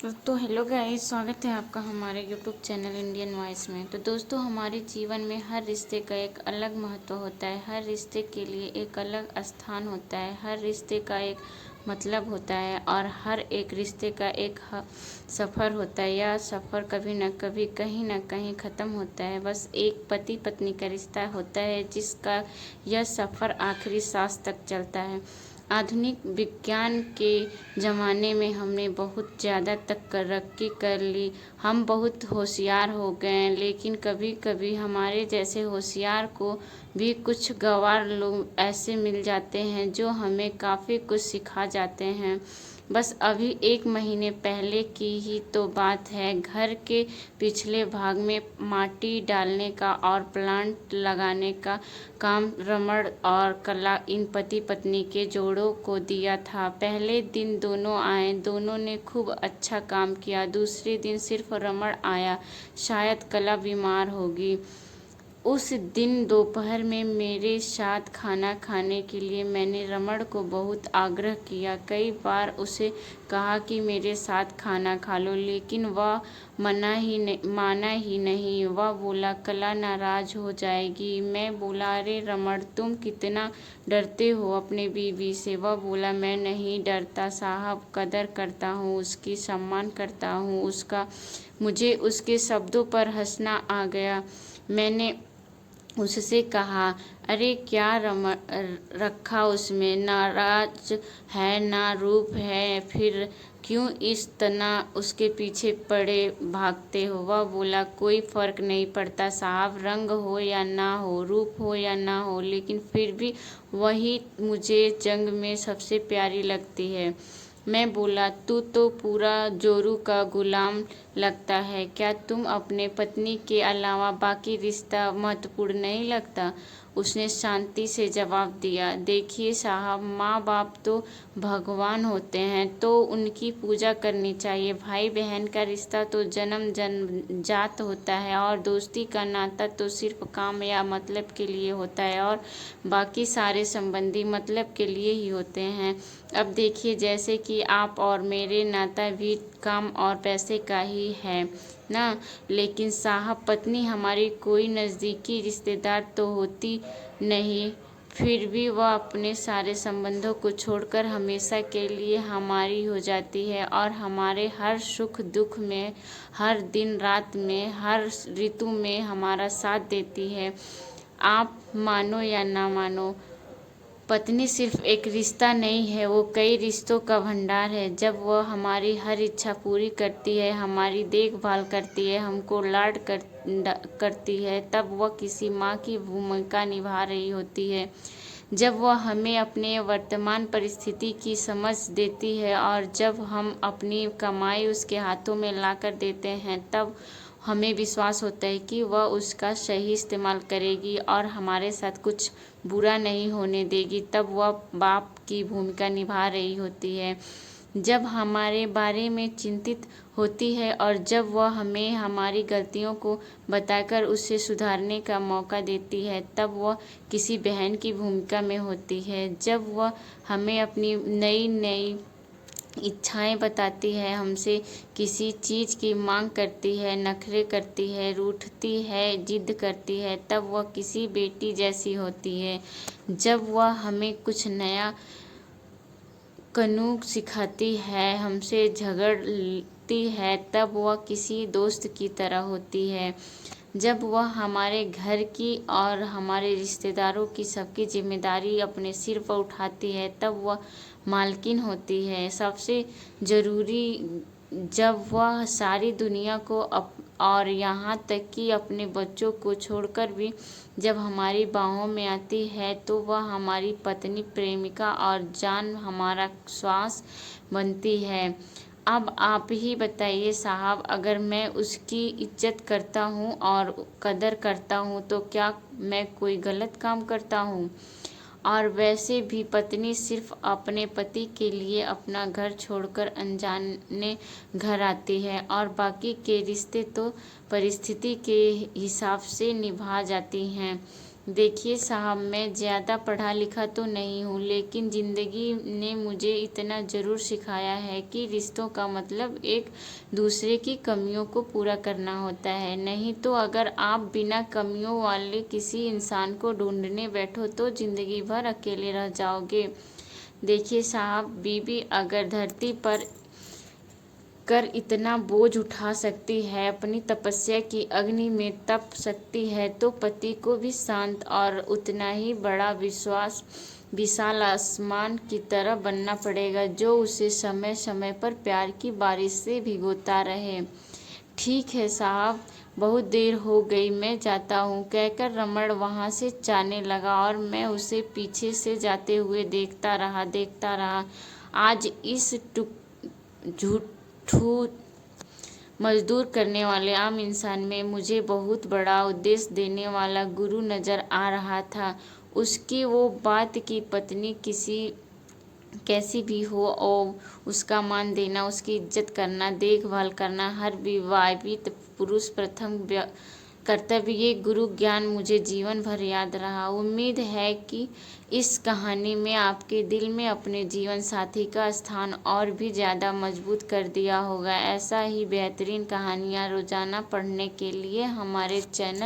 तो hello guys, स्वागत है आपका हमारे यूट्यूब चैनल इंडियन वॉइस में। तो दोस्तों, हमारे जीवन में हर रिश्ते का एक अलग महत्व होता है। हर रिश्ते के लिए एक अलग स्थान होता है। हर रिश्ते का एक मतलब होता है और हर एक रिश्ते का एक सफ़र होता है। यह सफ़र कभी न कभी कहीं न कहीं ख़त्म होता है। बस एक पति पत्नी का रिश्ता होता है जिसका यह सफ़र आखिरी सांस तक चलता है। आधुनिक विज्ञान के ज़माने में हमने बहुत ज़्यादा तरक्की कर ली। हम बहुत होशियार हो गए हैं, लेकिन कभी कभी हमारे जैसे होशियार को भी कुछ गंवार लोग ऐसे मिल जाते हैं जो हमें काफ़ी कुछ सिखा जाते हैं। बस अभी 1 महीने पहले की ही तो बात है। घर के पिछले भाग में माटी डालने का और प्लांट लगाने का काम रमण और कला इन पति पत्नी के जोड़ों को दिया था। पहले दिन दोनों आए, दोनों ने खूब अच्छा काम किया। दूसरे दिन सिर्फ रमण आया, शायद कला बीमार होगी। उस दिन दोपहर में मेरे साथ खाना खाने के लिए मैंने रमण को बहुत आग्रह किया। कई बार उसे कहा कि मेरे साथ खाना खा लो, लेकिन वह माना ही नहीं। वह बोला कला नाराज हो जाएगी। मैं बोला अरे रमण, तुम कितना डरते हो अपने बीवी से। वह बोला मैं नहीं डरता साहब, कदर करता हूँ उसकी, सम्मान करता हूँ उसका। मुझे उसके शब्दों पर हंसना आ गया। मैंने उससे कहा अरे क्या रखा उसमें, नाराज है ना रूप है, फिर क्यों इस तरह उसके पीछे पड़े भागते हो। वह बोला कोई फर्क नहीं पड़ता साहब, रंग हो या ना हो, रूप हो या ना हो, लेकिन फिर भी वही मुझे जंग में सबसे प्यारी लगती है। मैं बोला तू तो पूरा जोरू का गुलाम लगता है, क्या तुम अपने पत्नी के अलावा बाकी रिश्ता महत्वपूर्ण नहीं लगता। उसने शांति से जवाब दिया देखिए साहब, माँ बाप तो भगवान होते हैं, तो उनकी पूजा करनी चाहिए। भाई बहन का रिश्ता तो जन्म जन्मजात होता है और दोस्ती का नाता तो सिर्फ काम या मतलब के लिए होता है और बाकी सारे संबंधी मतलब के लिए ही होते हैं। अब देखिए, जैसे कि आप और मेरे नाता भी काम और पैसे का ही है ना, लेकिन साहब पत्नी हमारी कोई नज़दीकी रिश्तेदार तो होती नहीं, फिर भी वह अपने सारे संबंधों को छोड़कर हमेशा के लिए हमारी हो जाती है और हमारे हर सुख दुख में, हर दिन रात में, हर ऋतु में हमारा साथ देती है। आप मानो या ना मानो, पत्नी सिर्फ एक रिश्ता नहीं है, वो कई रिश्तों का भंडार है। जब वह हमारी हर इच्छा पूरी करती है, हमारी देखभाल करती है, हमको लाड करती है, तब वह किसी माँ की भूमिका निभा रही होती है। जब वह हमें अपने वर्तमान परिस्थिति की समझ देती है और जब हम अपनी कमाई उसके हाथों में ला कर देते हैं, तब हमें विश्वास होता है कि वह उसका सही इस्तेमाल करेगी और हमारे साथ कुछ बुरा नहीं होने देगी। तब वह बाप की भूमिका निभा रही होती है। जब हमारे बारे में चिंतित होती है और जब वह हमें हमारी गलतियों को बताकर उसे सुधारने का मौका देती है, तब वह किसी बहन की भूमिका में होती है। जब वह हमें अपनी नई नई इच्छाएं बताती है, हमसे किसी चीज़ की मांग करती है, नखरे करती है, रूठती है, जिद करती है, तब वह किसी बेटी जैसी होती है। जब वह हमें कुछ नया कानून सिखाती है, हमसे झगड़ती है, तब वह किसी दोस्त की तरह होती है। जब वह हमारे घर की और हमारे रिश्तेदारों की सबकी जिम्मेदारी अपने सिर पर उठाती है, तब वह मालकिन होती है। सबसे ज़रूरी, जब वह सारी दुनिया को और यहाँ तक कि अपने बच्चों को छोड़कर भी जब हमारी बाहों में आती है, तो वह हमारी पत्नी, प्रेमिका और जान, हमारा श्वास बनती है। अब आप ही बताइए साहब, अगर मैं उसकी इज्जत करता हूँ और कदर करता हूँ तो क्या मैं कोई गलत काम करता हूँ। और वैसे भी पत्नी सिर्फ अपने पति के लिए अपना घर छोड़कर अनजाने घर आती है और बाकी के रिश्ते तो परिस्थिति के हिसाब से निभा जाती हैं। देखिए साहब, मैं ज़्यादा पढ़ा लिखा तो नहीं हूँ, लेकिन ज़िंदगी ने मुझे इतना ज़रूर सिखाया है कि रिश्तों का मतलब एक दूसरे की कमियों को पूरा करना होता है। नहीं तो अगर आप बिना कमियों वाले किसी इंसान को ढूंढने बैठो तो ज़िंदगी भर अकेले रह जाओगे। देखिए साहब, बीवी अगर धरती पर कर इतना बोझ उठा सकती है, अपनी तपस्या की अग्नि में तप सकती है, तो पति को भी शांत और उतना ही बड़ा विशाल आसमान की तरह बनना पड़ेगा, जो उसे समय समय पर प्यार की बारिश से भिगोता रहे। ठीक है साहब, बहुत देर हो गई, मैं जाता हूँ, कहकर रमण वहाँ से जाने लगा और मैं उसे पीछे से जाते हुए देखता रहा। आज इस झूठू मजदूर करने वाले आम इंसान में मुझे बहुत बड़ा उद्देश्य देने वाला गुरु नजर आ रहा था। उसकी वो बात कि पत्नी कैसी भी हो और उसका मान देना, उसकी इज्जत करना, देखभाल करना हर विवाहित पुरुष प्रथम कर्तव्य, ये गुरु ज्ञान मुझे जीवन भर याद रहा। उम्मीद है कि इस कहानी में आपके दिल में अपने जीवन साथी का स्थान और भी ज़्यादा मजबूत कर दिया होगा। ऐसा ही बेहतरीन कहानियाँ रोजाना पढ़ने के लिए हमारे चैनल